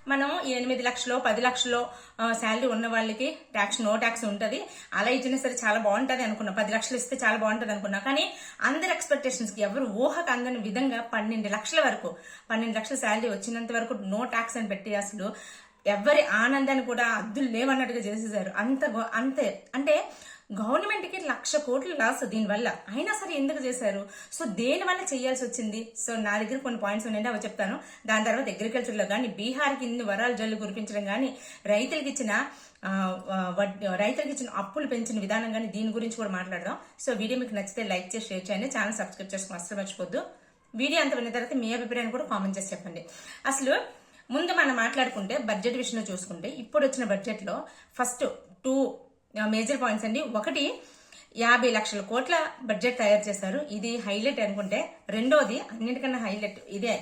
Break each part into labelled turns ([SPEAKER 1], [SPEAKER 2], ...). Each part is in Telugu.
[SPEAKER 1] మనం 8 లక్షలు 10 లక్షలు శాలరీ ఉన్న వాళ్ళకి నో ట్యాక్స్ ఉంటుంది. అలా ఇచ్చినా సరే చాలా బాగుంటుంది అనుకున్నా, 10 లక్షలు ఇస్తే చాలా బాగుంటుంది అనుకున్నా. కానీ అందరి ఎక్స్పెక్టేషన్స్ కి ఎవరు ఊహకు అందని విధంగా 12 లక్షల వరకు 12 లక్షల శాలరీ వచ్చినంత వరకు నో ట్యాక్స్ అని పెట్టి అసలు ఎవరి ఆనందాన్ని కూడా అద్దులు లేవన్నట్టుగా చేసేసారు. అంతే అంటే గవర్నమెంట్ కి 1,00,000 కోట్లు లాస్ దీనివల్ల. అయినా సరే ఎందుకు చేశారు? సో దేని వల్ల చేయాల్సి వచ్చింది? సో నా దగ్గర కొన్ని పాయింట్స్ ఉన్నాయండి, అవి చెప్తాను. దాని తర్వాత అగ్రికల్చర్ లో కానీ, బీహార్కి ఇన్ని వరాలు జల్లు కురిపించడం కానీ, రైతులకు ఇచ్చిన అప్పులు పెంచిన విధానం కానీ, దీని గురించి కూడా మాట్లాడదాం. సో వీడియో మీకు నచ్చితే లైక్ చేసి షేర్ చేయండి, ఛానల్ సబ్స్క్రైబ్ చేసుకుని అసలు మర్చిపోద్దు. వీడియో అంత విన్న తర్వాత మీ అభిప్రాయాన్ని కూడా కామెంట్ చేసి చెప్పండి. అసలు ముందు మనం మాట్లాడుకుంటే బడ్జెట్ విషయంలో చూసుకుంటే ఇప్పుడు వచ్చిన బడ్జెట్ లో ఫస్ట్ 2 మేజర్ పాయింట్స్ అండి. ఒకటి 50 లక్షల కోట్ల బడ్జెట్ తయారు చేశారు, ఇది హైలైట్ అనుకుంటే. రెండోది అన్నిటికన్నా హైలైట్ ఇదే,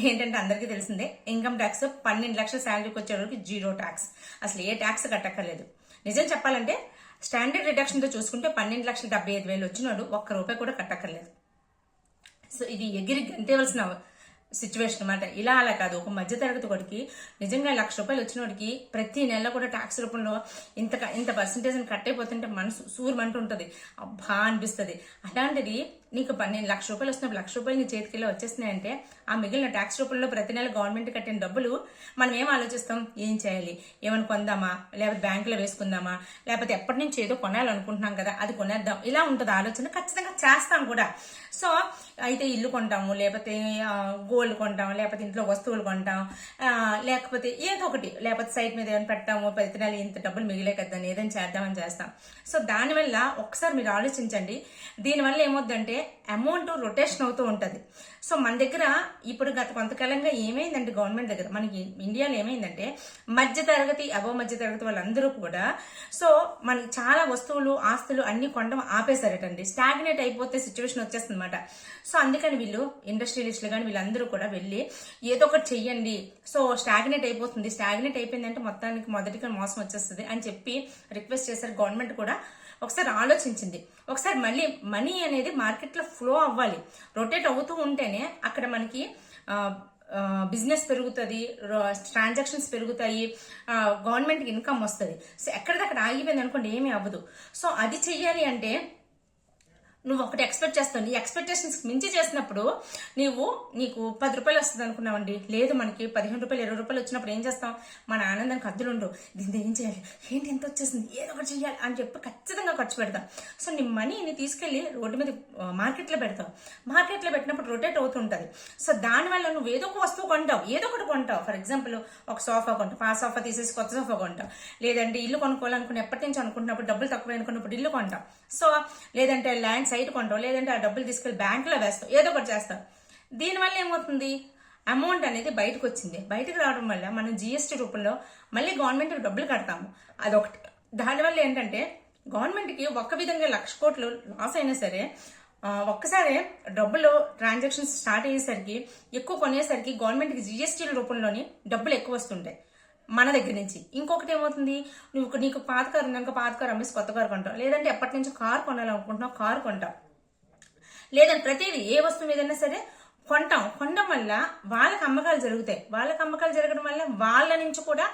[SPEAKER 1] ఏంటంటే అందరికీ తెలిసిందే, ఇన్కమ్ ట్యాక్స్ 12 లక్షల శాలరీకి వచ్చేవరకు 0 ట్యాక్స్. అసలు ఏ ట్యాక్స్ కట్టక్కర్లేదు. నిజం చెప్పాలంటే స్టాండర్డ్ రిడక్షన్ తో చూసుకుంటే 12,75,000 వచ్చినోడు ₹1 కూడా కట్టక్కర్లేదు. సో ఇది ఎగిరి గంతేవలసిన సిచ్యువేషన్ అనమాట. ఇలా అలా కాదు, ఒక మధ్యతరగతి వాడికి నిజంగా ₹1,00,000 వచ్చిన వాడికి ప్రతి నెల కూడా ట్యాక్స్ రూపంలో ఇంత పర్సెంటేజ్ కట్టయిపోతుంటే మనసు సూరమంటూ ఉంటుంది, అబ్బా అనిపిస్తుంది. అలాంటిది నీకు 12 లక్షల రూపాయలు వస్తున్నప్పుడు ₹1,00,000 నీ చేతికి వచ్చేస్తున్నాయంటే ఆ మిగిలిన ట్యాక్స్ రూపంలో ప్రతి నెల గవర్నమెంట్ కట్టిన డబ్బులు మనం ఏం ఆలోచిస్తాం? ఏం చేయాలి, ఏమైనా కొందామా, లేకపోతే బ్యాంకులో వేసుకుందామా, లేకపోతే ఎప్పటి నుంచి ఏదో కొనాలనుకుంటున్నాం కదా అది కొనేద్దాం, ఇలా ఉంటుంది ఆలోచన. ఖచ్చితంగా చేస్తాం కూడా. సో అయితే ఇల్లు కొంటాము, లేకపోతే గోల్డ్ కొంటాం, లేకపోతే ఇంట్లో వస్తువులు కొంటాం, లేకపోతే ఏదో ఒకటి, లేకపోతే సైట్ మీద ఏమైనా పెట్టాము, ప్రతి నెల ఇంత డబ్బులు మిగిలే కదా ఏదైనా చేద్దామని చేస్తాం. సో దానివల్ల ఒకసారి మీరు ఆలోచించండి, దీనివల్ల ఏమవుద్దంటే అమౌంట్ రొటేషన్ అవుతూ ఉంటుంది. సో మన దగ్గర ఇప్పుడు గత కొంతకాలంగా ఏమైందంటే గవర్నమెంట్ దగ్గర మనకి ఇండియాలో ఏమైందంటే మధ్యతరగతి మధ్యతరగతి వాళ్ళందరూ కూడా సో మనకి చాలా వస్తువులు ఆస్తులు అన్ని కొనడం ఆపేశారటండి. స్టాగ్నేట్ అయిపోతే సిచ్యువేషన్ వచ్చేస్తుంది అనమాట. సో అందుకని వీళ్ళు ఇండస్ట్రియలిస్టులు కానీ వీళ్ళందరూ కూడా వెళ్ళి ఏదో ఒకటి చెయ్యండి, సో స్టాగ్నేట్ అయిపోతుంది, స్టాగ్నేట్ అయిపోయిందంటే మొత్తానికి మొదటిగా మోసం వచ్చేస్తుంది అని చెప్పి రిక్వెస్ట్ చేశారు. గవర్నమెంట్ కూడా ఒకసారి ఆలోచించింది. ఒకసారి మళ్ళీ మనీ అనేది మార్కెట్ లో ఫ్లో అవ్వాలి, రొటేట్ అవుతూ ఉంటేనే అక్కడ మనకి బిజినెస్ పెరుగుతుంది, ట్రాన్సాక్షన్స్ పెరుగుతాయి, గవర్నమెంట్కి ఇన్కమ్ వస్తుంది. సో ఎక్కడిదక్కడ ఆగిపోయింది అనుకోండి ఏమీ అవ్వదు. సో అది చెయ్యాలి అంటే నువ్వు ఒకటి ఎక్స్పెక్ట్ చేస్తావు, నీ ఎక్స్పెక్టేషన్స్ మించి చేసినప్పుడు నీకు ₹10 వస్తుంది అనుకున్నావండి, లేదు మనకి ₹15 ₹20 వచ్చినప్పుడు ఏం చేస్తాం? మన ఆనందానికి హద్దులు ఉండవు. దీన్ని ఏం చేయాలి, ఏంటి ఎంత వచ్చేసింది, ఏదో ఒకటి చేయాలి అని చెప్పి ఖచ్చితంగా ఖర్చు పెడతాం. సో నీ మనీని తీసుకెళ్లి రోడ్డు మీద మార్కెట్లో పెడతావు. మార్కెట్లో పెట్టినప్పుడు రొటేట్ అవుతుంటది. సో దానివల్ల నువ్వు ఏదో ఒక వస్తువు కొంటావు, ఏదో ఒకటి కొంటావు. ఫర్ ఎగ్జాంపుల్ ఒక సోఫా కొంటావు, ఆ సోఫా తీసేసి కొత్త సోఫా కొంటావు. లేదంటే ఇల్లు కొనుక్కోవాలనుకుని ఎప్పటి నుంచి అనుకుంటున్నప్పుడు డబ్బులు తక్కువ అనుకున్నప్పుడు ఇల్లు కొంటావు. సో లేదంటే ల్యాండ్ సైట్ కొంటావు, లేదంటే ఆ డబ్బులు తీసుకెళ్లి బ్యాంకులో వేస్తావు, ఏదో ఒకటి చేస్తావు. దీనివల్ల ఏమవుతుంది? అమౌంట్ అనేది బయటకు వచ్చింది. బయటకు రావడం వల్ల మనం జిఎస్టీ రూపంలో మళ్ళీ గవర్నమెంట్కి డబ్బులు కడతాము, అదొకటి. దానివల్ల ఏంటంటే గవర్నమెంట్కి ఒక్క విధంగా ₹1,00,000 కోట్లు లాస్ అయినా సరే ఒక్కసారి డబ్బులు ట్రాన్సాక్షన్స్ స్టార్ట్ అయ్యేసరికి ఎక్కువ కొనేసరికి గవర్నమెంట్కి జిఎస్టీల రూపంలోని డబ్బులు ఎక్కువ వస్తుంటాయి మన దగ్గర నుంచి. ఇంకొకటి ఏమవుతుంది, నీకు పాత కారు ఉందనుకో, పాత కారు అమ్మేసి కొత్త కారు కొంటావు, లేదంటే ఎప్పటి నుంచి కారు కొనాలనుకుంటున్నావు కారు కొంటావు, లేదంటే ప్రతిదీ ఏ వస్తువు మీదైనా సరే కొనడం వల్ల వాళ్ళకి అమ్మకాలు జరుగుతాయి. వాళ్ళకి అమ్మకాలు జరగడం వల్ల వాళ్ళ నుంచి కూడా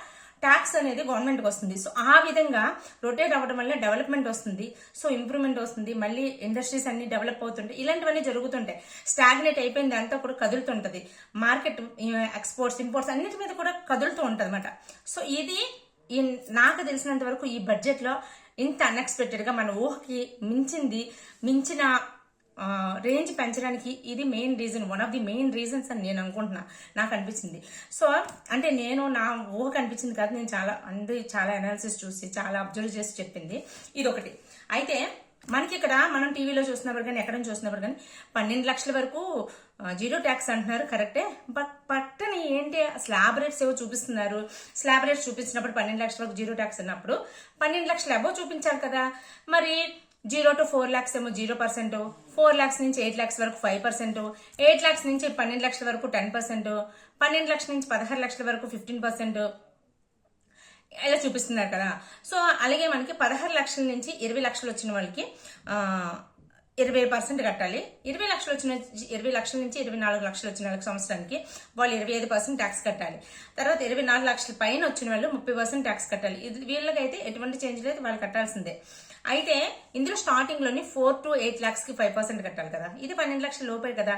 [SPEAKER 1] ట్యాక్స్ అనేది గవర్నమెంట్కి వస్తుంది. సో ఆ విధంగా రొటేట్ అవ్వడం వల్ల డెవలప్మెంట్ వస్తుంది, సో ఇంప్రూవ్మెంట్ వస్తుంది, మళ్ళీ ఇండస్ట్రీస్ అన్ని డెవలప్ అవుతుంటాయి, ఇలాంటివన్నీ జరుగుతుంటాయి. స్టాగ్నేట్ అయిపోయింది అంతా కూడా కదులుతుంటది, మార్కెట్ ఎక్స్పోర్ట్స్ ఇంపోర్ట్స్ అన్నిటి మీద కూడా కదులుతూ ఉంటుంది అనమాట. సో ఇది నాకు తెలిసినంత వరకు ఈ బడ్జెట్ లో ఇంత అన్ఎక్స్పెక్టెడ్ గా మన ఊహకి మించిన రేంజ్ పెంచడానికి ఇది main reason, one of the main reasons అని నేను అనుకుంటున్నా, నాకు అనిపించింది. సో అంటే నేను నా ఊహకు అనిపించింది కాదు, నేను చాలా అనాలిసిస్ చూసి చాలా అబ్జర్వ్ చేసి చెప్పింది ఇది ఒకటి. అయితే మనకి ఇక్కడ మనం టీవీలో చూసినప్పుడు కానీ ఎక్కడ చూసినప్పుడు కానీ 12 లక్షల వరకు 0 ట్యాక్స్ అంటున్నారు, కరెక్టే. బట్ పట్టని ఏంటి స్లాబ్ రేట్స్ ఏవో చూపిస్తున్నారు. స్లాబ్ రేట్స్ చూపించినప్పుడు 12 లక్షల వరకు 0 ట్యాక్స్ అన్నప్పుడు 12 లక్షలు అబోవ్ చూపించాలి కదా. మరి 0 to 4 lakhs ఏమో 0%, 4 lakhs నుంచి 8 lakhs వరకు 5%, 8 lakhs నుంచి 12 లక్షల వరకు 10%, 12 లక్షల నుంచి 16 లక్షల వరకు 15% ఇలా చూపిస్తున్నారు కదా. సో అలాగే మనకి 16 లక్షల నుంచి 20 లక్షలు వచ్చిన వాళ్ళకి 20% కట్టాలి. 20 లక్షలు వచ్చిన 20 లక్షల నుంచి 24 లక్షలు వచ్చిన వాళ్ళకి సంవత్సరానికి వాళ్ళు 25% ట్యాక్స్ కట్టాలి. తర్వాత 24 లక్షల పైన వచ్చిన వాళ్ళు 30% ట్యాక్స్ కట్టాలి. ఇది వీళ్ళకైతే ఎటువంటి చేంజ్ లేదు, వాళ్ళు కట్టాల్సిందే. అయితే ఇందులో స్టార్టింగ్ లోని 4 to 8 lakhs కి 5% కట్టాలి కదా. ఇది 12 లక్షల లోపే కదా.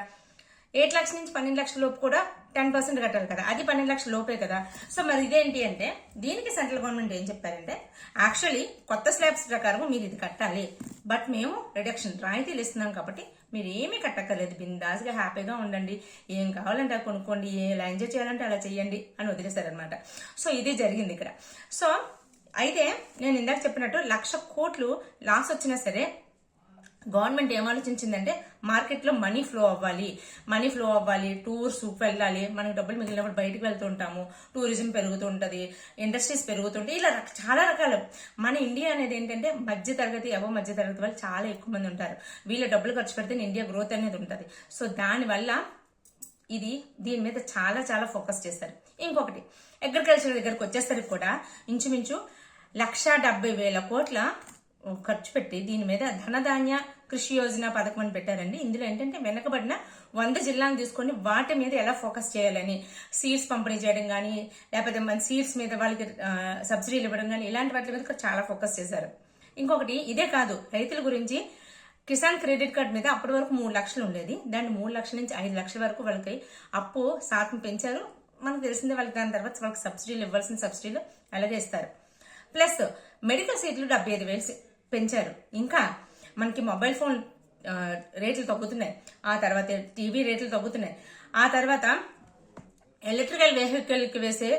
[SPEAKER 1] 8 లక్షల నుంచి 12 లక్షల లోపు కూడా 10% కట్టాలి కదా, అది 12 లక్షల లోపే కదా. సో మరి ఇదేంటి అంటే దీనికి సెంట్రల్ గవర్నమెంట్ ఏం చెప్పారంటే యాక్చువల్లీ కొత్త స్లాబ్స్ ప్రకారం మీరు ఇది కట్టాలి, బట్ మేము రిడక్షన్ రాయితీలు ఇస్తున్నాం కాబట్టి మీరు ఏమీ కట్టక్కర్లేదు, బిందాస్గా హ్యాపీగా ఉండండి, ఏం కావాలంటే అది కొనుక్కోండి, ఎలా ఎంజాయ్ చేయాలంటే అలా చేయండి అని వదిలేశారనమాట. సో ఇది జరిగింది ఇక్కడ. సో అయితే నేను ఇందాక చెప్పినట్టు 1,00,000 కోట్లు లాస్ వచ్చినా సరే గవర్నమెంట్ ఏం ఆలోచించిందంటే మార్కెట్లో మనీ ఫ్లో అవ్వాలి, టూర్స్ వెళ్ళాలి, మనకు డబ్బులు మిగిలినప్పుడు బయటకు వెళ్తూ ఉంటాము, టూరిజం పెరుగుతూ ఉంటుంది, ఇండస్ట్రీస్ పెరుగుతుంటాయి, ఇలా చాలా రకాలు. మన ఇండియా అనేది ఏంటంటే మధ్య తరగతి వాళ్ళు చాలా ఎక్కువ మంది ఉంటారు. వీళ్ళ డబ్బులు ఖర్చు పెడితే ఇండియా గ్రోత్ అనేది ఉంటుంది. సో దానివల్ల దీని మీద చాలా చాలా ఫోకస్ చేస్తారు. ఇంకొకటి అగ్రికల్చర్ దగ్గరకు వచ్చేసరికి కూడా ఇంచుమించు 1,70,000 కోట్ల ఖర్చు పెట్టి దీని మీద ధనధాన్య కృషి యోజన పథకం అని పెట్టారండి. ఇందులో ఏంటంటే వెనకబడిన 100 జిల్లాలను తీసుకొని వాటి మీద ఎలా ఫోకస్ చేయాలని, సీడ్స్ పంపిణీ చేయడం కానీ, లేకపోతే మన సీడ్స్ మీద వాళ్ళకి సబ్సిడీలు ఇవ్వడం కానీ, ఇలాంటి వాటి మీద చాలా ఫోకస్ చేశారు. ఇంకొకటి ఇదే కాదు, రైతుల గురించి కిసాన్ క్రెడిట్ కార్డ్ మీద అప్పటి వరకు 3 లక్షలు ఉండేది, దాన్ని 3 లక్షల నుంచి 5 లక్షల వరకు వాళ్ళకి అప్పు శాతం పెంచారు. మనకు తెలిసిందే వాళ్ళకి. దాని తర్వాత వాళ్ళకి సబ్సిడీలు ఇవ్వాల్సిన సబ్సిడీలు అలాగే ఇస్తారు. ప్లస్ మెడికల్ సీట్లు 75,000 పెంచారు. ఇంకా మనకి మొబైల్ ఫోన్ రేట్లు తగ్గుతున్నాయి, ఆ తర్వాత టీవీ రేట్లు తగ్గుతున్నాయి, ఆ తర్వాత ఎలక్ట్రికల్ వెహికల్కి వేసే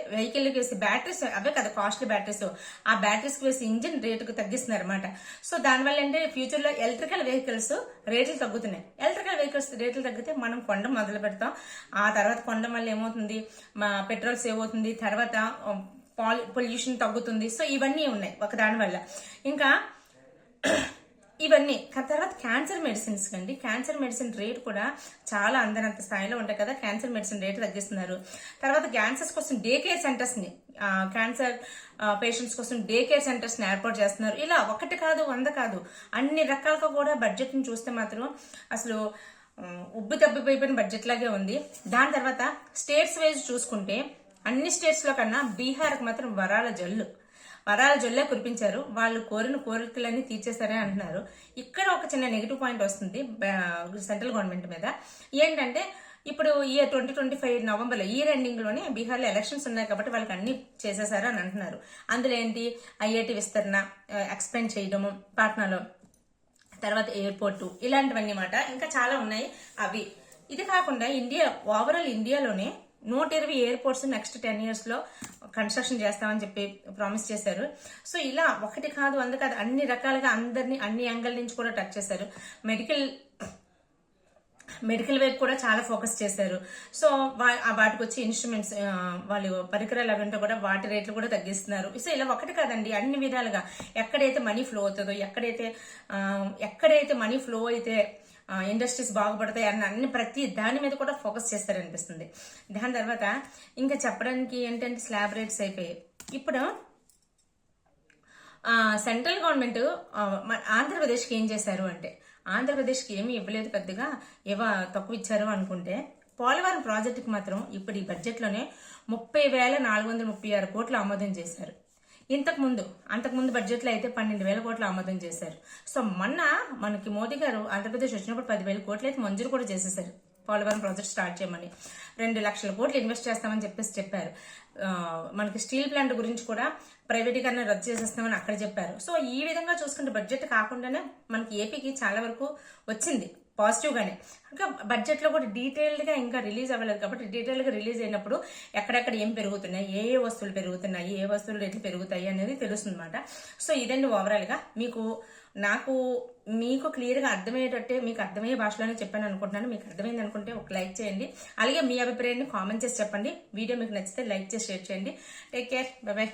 [SPEAKER 1] బ్యాటరీస్ అవే కదా కాస్ట్లీ బ్యాటరీస్, ఆ బ్యాటరీస్కి వేసే ఇంజిన్ రేటుకు తగ్గిస్తున్నారు అనమాట. సో దానివల్ల ఏంటంటే ఫ్యూచర్ లో ఎలక్ట్రికల్ వెహికల్స్ రేట్లు తగ్గుతున్నాయి. ఎలక్ట్రికల్ వెహికల్స్ రేట్లు తగ్గితే మనం కొనడం మొదలు పెడతాం. ఆ తర్వాత కొనడం వల్ల ఏమవుతుంది, పెట్రోల్ సేవ్ అవుతుంది, తర్వాత పొల్యూషన్ తగ్గుతుంది. సో ఇవన్నీ ఉన్నాయి ఒక దాని వల్ల. ఇంకా ఇవన్నీ తర్వాత క్యాన్సర్ మెడిసిన్స్ కండి, క్యాన్సర్ మెడిసిన్ రేట్ కూడా చాలా అందరంత స్థాయిలో ఉంటాయి కదా, క్యాన్సర్ మెడిసిన్ రేటు తగ్గిస్తున్నారు. తర్వాత క్యాన్సర్స్ కోసం డే కేర్ సెంటర్స్ ని, క్యాన్సర్ పేషెంట్స్ కోసం డే కేర్ సెంటర్స్ ని ఏర్పాటు చేస్తున్నారు. ఇలా 1 కాదు 100 కాదు, అన్ని రకాలుగా కూడా బడ్జెట్ ని చూస్తే మాత్రం అసలు ఉబ్బి తబ్బిపోయిపోయిన బడ్జెట్ లాగే ఉంది. దాని తర్వాత స్టేట్స్ వైజ్ చూసుకుంటే అన్ని స్టేట్స్ లో కన్నా బీహార్కి మాత్రం వరాల జల్లే కురిపించారు. వాళ్ళు కోరిన కోరికలన్నీ తీర్చేస్తారని అంటున్నారు. ఇక్కడ ఒక చిన్న నెగిటివ్ పాయింట్ వస్తుంది సెంట్రల్ గవర్నమెంట్ మీద. ఏంటంటే ఇప్పుడు ఈ 2025 నవంబర్లో ఇయర్ ఎండింగ్ లోనే బీహార్లో ఎలక్షన్స్ ఉన్నాయి కాబట్టి వాళ్ళకి అన్ని చేసేసారు అని అంటున్నారు. అందులో ఏంటి, ఐఐటి విస్తరణ ఎక్స్పెండ్ చేయడము పాట్నాలో, తర్వాత ఎయిర్పోర్టు, ఇలాంటివన్నీ మాట. ఇంకా చాలా ఉన్నాయి అవి. ఇది కాకుండా ఓవరాల్ ఇండియాలోనే 120 ఎయిర్పోర్ట్స్ నెక్స్ట్ 10 years లో కన్స్ట్రక్షన్ చేస్తామని చెప్పి ప్రామిస్ చేశారు. సో ఇలా 1 కాదు 100 కాదు, అన్ని రకాలుగా అందరినీ అన్ని యాంగిల్ నుంచి కూడా టచ్ చేశారు. మెడికల్ వైపు కూడా చాలా ఫోకస్ చేశారు. సో వాటికి వచ్చి ఇన్స్ట్రుమెంట్స్, వాళ్ళు పరికరాలు అవంతా కూడా వాటి రేట్లు కూడా తగ్గిస్తున్నారు. సో ఇలా 1 కాదండి, అన్ని విధాలుగా ఎక్కడైతే మనీ ఫ్లో అవుతుందో, ఎక్కడైతే మనీ ఫ్లో అయితే ఇండస్ట్రీస్ బాగుపడతాయి అన్ని ప్రతి దాని మీద కూడా ఫోకస్ చేస్తారనిపిస్తుంది. దాని తర్వాత ఇంకా చెప్పడానికి ఏంటంటే స్లాబ్ రేట్స్ అయిపోయాయి. ఇప్పుడు సెంట్రల్ గవర్నమెంట్ ఆంధ్రప్రదేశ్కి ఏం చేశారు అంటే, ఆంధ్రప్రదేశ్కి ఏమీ ఇవ్వలేదు, పెద్దగా ఏవో తక్కువ ఇచ్చారు అనుకుంటే, పోలవరం ప్రాజెక్టుకి మాత్రం ఇప్పుడు ఈ బడ్జెట్లోనే 30,436 కోట్లు ఆమోదం చేశారు. అంతకుముందు బడ్జెట్లో అయితే 12,000 కోట్లు ఆమోదం చేశారు. సో మనకి మోదీ గారు ఆంధ్రప్రదేశ్ వచ్చినప్పుడు 10,000 కోట్లు అయితే మంజూరు కూడా చేసేసారు పోలవరం ప్రాజెక్ట్ స్టార్ట్ చేయమని. 2 లక్షల కోట్లు ఇన్వెస్ట్ చేస్తామని చెప్పారు. మనకి స్టీల్ ప్లాంట్ గురించి కూడా ప్రైవేటీకరణ రద్దు చేసేస్తామని అక్కడ చెప్పారు. సో ఈ విధంగా చూసుకుంటే బడ్జెట్ కాకుండానే మనకి ఏపీకి చాలా వరకు వచ్చింది పాజిటివ్ గానే. ఇంకా బడ్జెట్ లో కూడా డీటెయిల్డ్ గా ఇంకా రిలీజ్ అవ్వలేదు కాబట్టి డీటెయిల్ గా రిలీజ్ అయినప్పుడు ఎక్కడెక్కడ ఏం పెరుగుతున్నాయి, ఏ వస్తువులు పెరుగుతున్నాయి, ఏ వస్తువులు రేట్లు పెరుగుతాయి అనేది తెలుస్తుంది అనమాట. సో ఇదండి ఓవరాల్ గా మీకు క్లియర్ గా అర్థమయ్యేటట్టే, మీకు అర్థమయ్యే భాషలోనే చెప్పాను అనుకుంటున్నాను. మీకు అర్థమైంది అనుకుంటే ఒక లైక్ చేయండి, అలాగే మీ అభిప్రాయాన్ని కామెంట్ చేసి చెప్పండి. వీడియో మీకు నచ్చితే లైక్ చేసి షేర్ చేయండి. Take care, by by.